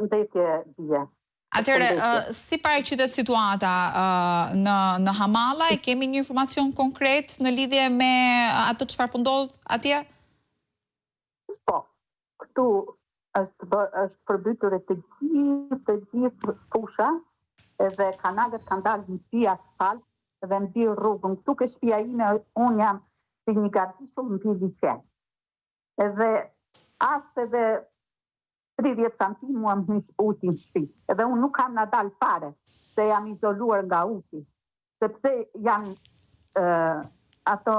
Përshëndetje, Bia. Atëherë, si paraqitet situata në Hamalla? E kemi një informacion konkret në lidhje me ato çfarë po ndodh atje? Po, këtu është përbytur të gjithë fusha, edhe kanalet kanë dalë në pi asfalt dhe në pi rrugën. Këtu ke shtëpia ime, unë jam si një gardishull në pi liqen. Edhe as edhe 30 cm mua më hysh uti në shtëpi. Edhe unë nuk kam na dalë fare, se jam izoluar nga uti. Sepse janë ato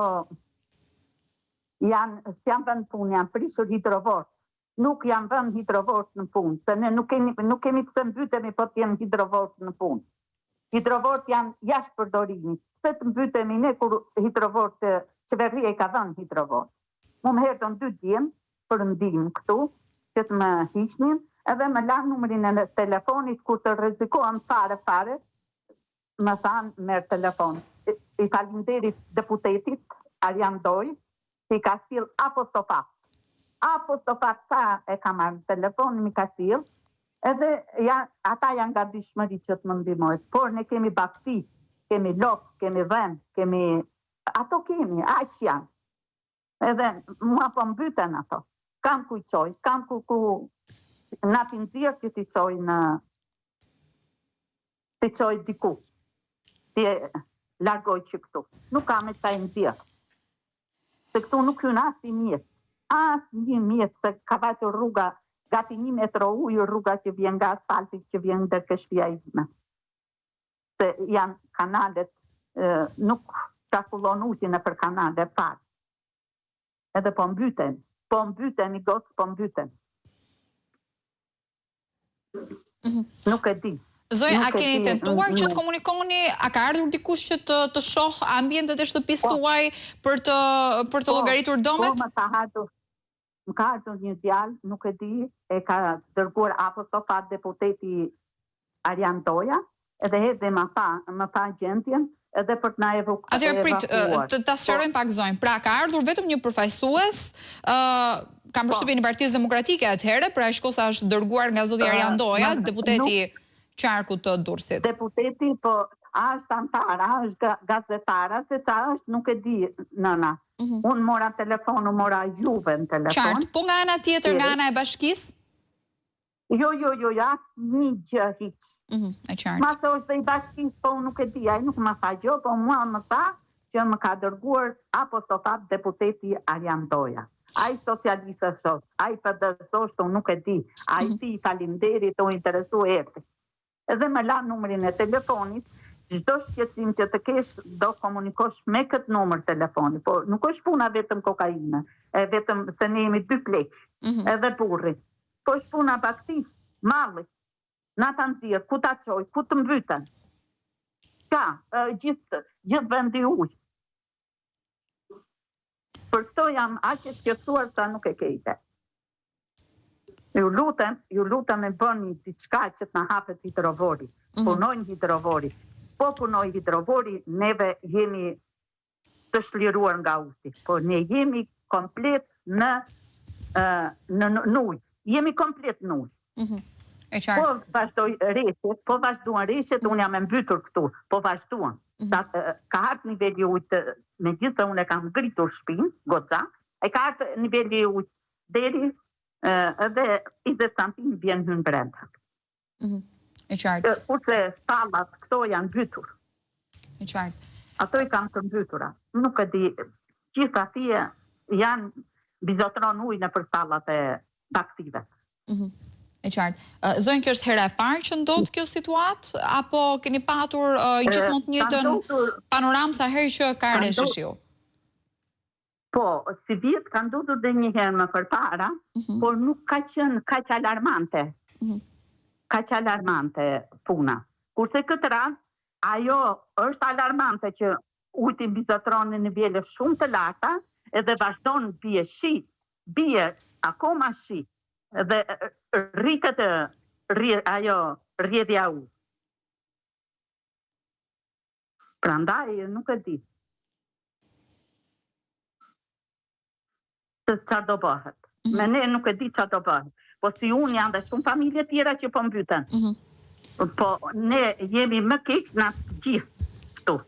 s'jam vënë punë, janë prishur hidrovort. Nuk jam vënë hidrovort në punë, se ne nuk kemi të mbytemi po të jenë hidrovort në punë. Hidrovort janë jashtë përdorimit. Se të mbytemi ne kur hidrovort qeveria i ka dhënë hidrovort. Mu më herën 2 djemë për ndihmë këtu, që të më hiqnin, edhe më lanë numrin e telefonit, kur të rrezikohem fare, më thanë merr telefon. I falinderit deputetit Arjan Doj, që i ka sill apostofat. Apostofat sa e ka marrë telefon, mi ka sill, edhe ata janë nga dishmëri që të më ndihmojnë. Por ne kemi bakti, kemi lok, kemi vend, ato kemi, aq janë. Edhe mua po mbyten ato. Kam ku i qoj, kam ku na pinëzirë që t'i qoj diku. T'i largoj që këtu. Nuk kam e qaj nëzirë. Se këtu nuk hynë as i mjetë. As një mjetë, se ka vajtë rruga, gati 1 metro ujë rruga që vjen nga asfaltit që vjen dhe këshpia ime. Se janë kanalet, nuk çarkullon uji në për kanale farë. Edhe po mbyten. Po mbyten, i gosë po mbyten. Nuk e di. Zonjë, a keni tentuar që të komunikoni, a ka ardhur dikush që të shoh ambientet e shtëpisë tuaj për të llogaritur dëmet? Po, më ka ardhur një djalë, nuk e di, e ka dërguar apostofat deputeti Arjan Doja, edhe edhe më pa gjendjen, edhe për të na evakuuar. Atëherë prit, ta sqarojmë pak zonjë. Pra, ka ardhur vetëm një përfaqësues, kam përshtypjen e Partisë Demokratike atëherë, pra shkosa është dërguar nga zoti Arjan Doja, deputeti qarkut të Durrësit. Deputeti, po, a është antara, a është gazetara, se ta është, nuk e di, nëna. Unë mora telefon, unë mora juve në telefon. Qartë, po nga ana tjetër, nga ana e bashkisë? Jo, asë një gjë hiç. E qartë. Ma se është dhe i bashkisë, po nuk e di, ai nuk më tha gjë, po mua më tha që më ka dërguar apostofat deputeti Arjan Doja. Ai socialistës është, ai PD-s është, unë nuk e di, ai ti falinderit, u interesu erti. Edhe më la numrin e telefonit, çdo shqetësim që të kesh, do komunikosh me këtë numër telefoni, por nuk është puna vetëm kokainë, vetëm se ne jemi 2 pleq, edhe burri. Po është puna baktis, malli, na ta nxjerr, ku ta çoj, ku të mbyten. Ka, gjithë vendi ujë. Për këto jam aq e shqetësuar sa nuk e kejte. Ju lutem e bëni diçka që të na hapet hidrovori. Punojnë hidrovori. Po punoj hidrovori, neve jemi të shliruar nga uji. Po ne jemi komplet në ujë. Jemi komplet në ujë. Po vazhduan reshjet, unë jam e mbytur këtu, po vazhduan. Ka hartë nivelli ujtë, me gjithë se unë e kam ngritur shpinë, goxha, e ka hartë nivelli ujtë deri edhe 20 cm vjen hynë brenda. E qartë. Kurse stallat këto janë mbytur. E qartë. Ato i kam të mbytura. Nuk e di, gjithë atje janë bizotron ujë në për stallat e baktive. E qartë. Zonjë, kjo është hera e parë që ndodh kjo situatë, apo keni patur gjithmonë të njëjtën panoramë sa herë që ka rreshë shiu? Po, si vjetë ka ndodhur dhe një herë më përpara, por nuk ka qenë kaq alarmante. Kaq alarmante puna. Kurse këtë rast, ajo është alarmante që ujti mbizotron në nivele shumë të larta, edhe vazhdon bie shi, bie akoma shi. Dhe rritet ajo rrjedhja u. Prandaj nuk e di. Se çfarë do bëhet. Me ne nuk e di çfarë do bëhet. po si unë janë dhe shumë familje tjera që po mbyten. Po ne jemi më keq nga gjithë këtu.